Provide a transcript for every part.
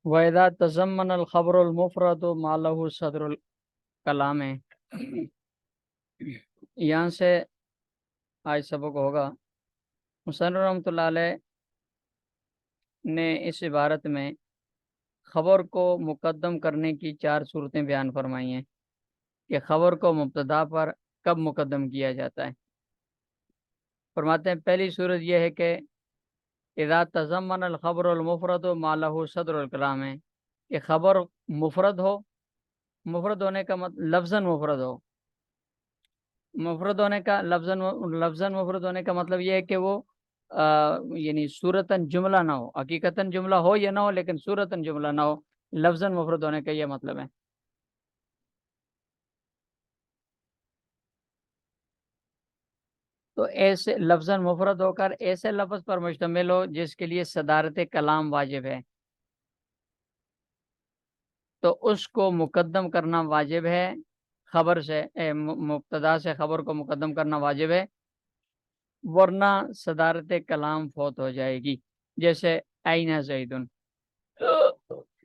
وَإِذَا تَضَمَّنَ الْخَبْرُ الْمُفْرَدُ مَا لَهُ صَدْرُ الْكَلَامِ، یہاں سے آج سبق ہوگا۔ مصنف رحمۃ اللہ علیہ نے اس عبارت میں خبر کو مقدم کرنے کی 4 صورتیں بیان فرمائی ہیں کہ خبر کو مبتدا پر کب مقدم کیا جاتا ہے۔ فرماتے ہیں پہلی صورت یہ ہے کہ اذا تضمن الخبر المفرد ما له صدر الکلام ہے کہ خبر مفرد ہو، مفرد ہونے کا لفظاً مفرد ہو، مفرد ہونے کا لفظاً مفرد ہونے کا مطلب یہ ہے کہ وہ یعنی صورتاً جملہ نہ ہو، حقیقتاً جملہ ہو یا نہ ہو لیکن صورتاً جملہ نہ ہو، لفظاً مفرد ہونے کا یہ مطلب ہے۔ تو ایسے لفظاً مفرد ہو کر ایسے لفظ پر مشتمل ہو جس کے لیے صدارت کلام واجب ہے، تو اس کو مقدم کرنا واجب ہے، خبر سے مبتدا سے خبر کو مقدم کرنا واجب ہے، ورنہ صدارت کلام فوت ہو جائے گی۔ جیسے اینا زیدن،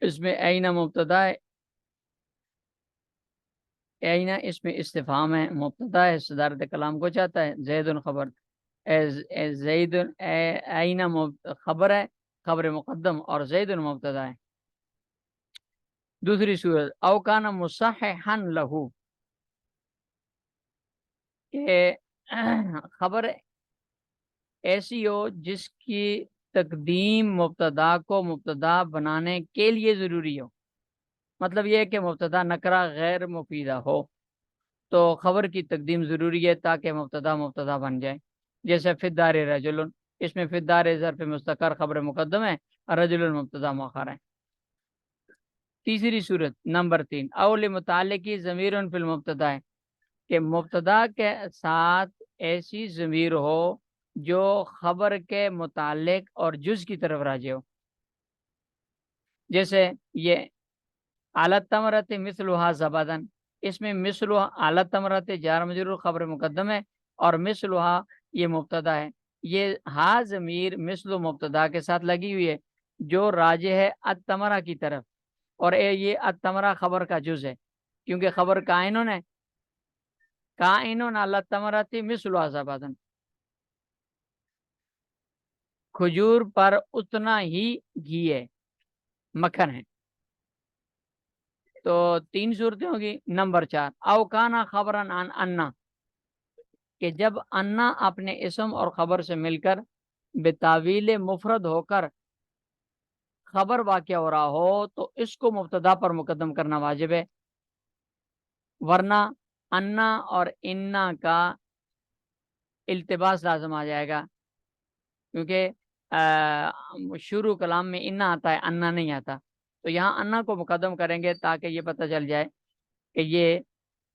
اس میں اینا مبتدا ہے، اینا اس میں استفہام ہے، مبتدا ہے، صدارت کلام کو چاہتا ہے، زیدن خبر، زیدن اینا خبر ہے، خبر مقدم، اور زیدن مبتدا ہے۔ دوسری صورت او کان مصححا لہو، کہ خبر ایسی ہو جس کی تقدیم مبتدا کو مبتدا بنانے کے لیے ضروری ہو، مطلب یہ ہے کہ مبتدا نکرہ غیر مفیدہ ہو تو خبر کی تقدیم ضروری ہے تاکہ مبتدا بن جائے۔ جیسے فی الدار رجل، اس میں فی الدار ظرف مستقر خبر مقدم ہے اور رجل مبتدا مؤخر ہے۔ تیسری صورت نمبر 3 اول متعلقی ضمیر فی المبتدا ہے کہ مبتدا کے ساتھ ایسی ضمیر ہو جو خبر کے متعلق اور جز کی طرف راجع ہو۔ جیسے یہ اعلی تمرت مثلها زبدن، اس میں مثلها اعلی تمرت جار مجرور خبر مقدم ہے اور مثلها یہ مبتدا ہے۔ یہ ہا ضمیر مثل مبتدا کے ساتھ لگی ہوئی ہے جو راجع ہے التمرہ کی طرف، اور یہ التمرہ خبر کا جز ہے کیونکہ خبر کائنون ہے، کائنون اعلی تمرت مثلها زبدن، کھجور پر اتنا ہی گھی ہے، مکھن ہے۔ تو 3 صورتیں ہوگی۔ نمبر 4 اوکانا خبرن عن انا، کہ جب انا اپنے اسم اور خبر سے مل کر بتاویل مفرد ہو کر خبر واقع ہو رہا ہو تو اس کو مبتدا پر مقدم کرنا واجب ہے، ورنہ انا اور انا کا التباس لازم آ جائے گا، کیونکہ شروع کلام میں انا آتا ہے، انا نہیں آتا، تو یہاں انا کو مقدم کریں گے تاکہ یہ پتہ چل جائے کہ یہ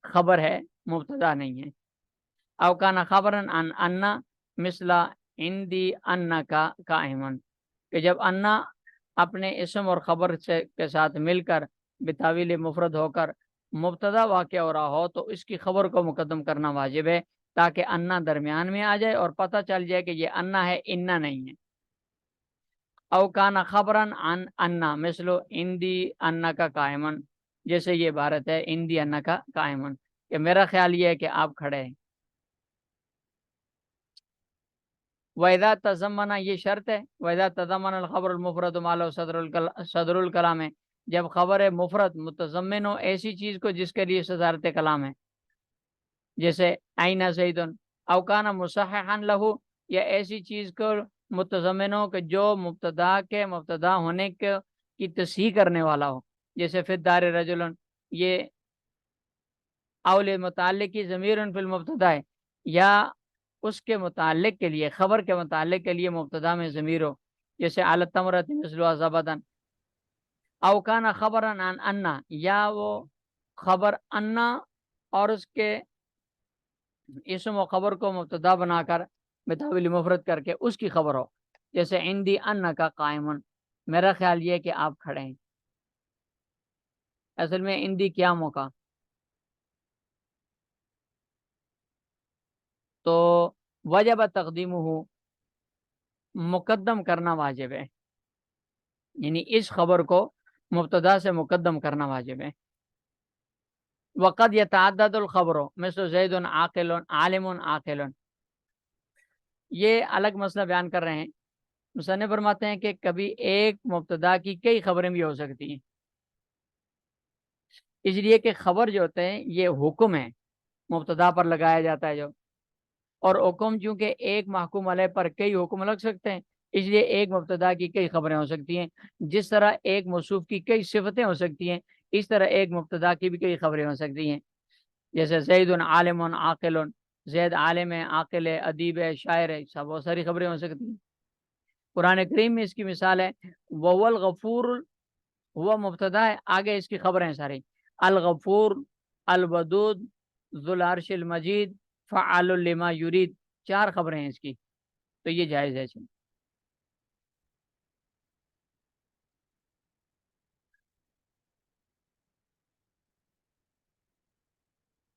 خبر ہے، مبتدا نہیں ہے۔ اوکانا خبرن عن انا مثلا اندی انا کا قائمن، کہ جب انا اپنے اسم اور خبر کے ساتھ مل کر بتاویل مفرد ہو کر مبتدا واقع ہو رہا ہو تو اس کی خبر کو مقدم کرنا واجب ہے تاکہ انا درمیان میں آ جائے اور پتہ چل جائے کہ یہ انا ہے، انا نہیں ہے۔ اوکانا خبرن عن انا مثلو اندی انا کا قائمن، جیسے یہ عبارت ہے اندی انا کا قائمن، کہ میرا خیال یہ ہے کہ آپ کھڑے ہیں۔ وَإِذَا تَضَمَّنَ، یہ شرط ہے، وَإِذَا تَضَمَّنَ الْخَبْرُ الْمُفْرَدُ مَا لَهُ صدر الکلام ہے، جب خبر مفرد متضمن ہو ایسی چیز کو جس کے لیے صدارت کلام ہے، جیسے اینا زیدن، او کان مصححا لہو، یا ایسی چیز کو متضمن ہو کہ جو مبتدا کے مبتدا ہونے کی تصحیح کرنے والا ہو، جیسے فی الدار رجل، یہ اول متعلق ضمیر فی المبتدا ہے، یا اس کے متعلق کے لیے، خبر کے متعلق کے لیے مبتدا میں ضمیر ہو، جیسے اعلی تمرت مثل زبدن، او کان خبرن عن انا، یا وہ خبر انا اور اس کے اسم و خبر کو مبتدا بنا کر بتاویل مفرد کر کے اس کی خبر ہو، جیسے عندی انا کا قائمن، میرا خیال یہ کہ آپ کھڑے ہیں، اصل میں عندی کیا موقع، تو وجب تقدیم ہو، مقدم کرنا واجب ہے، یعنی اس خبر کو مبتدا سے مقدم کرنا واجب ہے. وقد يتعدد الخبر مثل زید عاقل عالم عاقل. یہ الگ مسئلہ بیان کر رہے ہیں. مصنف فرماتے ہیں کہ کبھی ایک مبتدا کی کئی خبریں بھی ہو سکتی ہیں، اس لیے کہ خبر جو ہوتے ہیں یہ حکم ہے، مبتدا پر لگایا جاتا ہے جو، اور حکم چونکہ ایک محکوم علیہ پر کئی حکم لگ سکتے ہیں، اس لیے ایک مبتدا کی کئی خبریں ہو سکتی ہیں. جس طرح ایک موصوف کی کئی صفتیں ہو سکتی ہیں، اس طرح ایک مبتدا کی بھی کئی خبریں ہو سکتی ہیں. جیسے زید عالم عاقل، زید عالم ہے، عاقل ہے، ادیب ہے، شاعر ہے، سب بہت ساری خبریں ہو سکتی ہیں. قرآن کریم میں اس کی مثال ہے وَهُوَ الْغَفُورُ، ہوا مبتدا ہے، آگے اس کی خبریں ہیں ساری. الغفور، الودود، ذو العرش المجید، فعال لما یرید، 4 خبریں ہیں اس کی، تو یہ جائز ہے.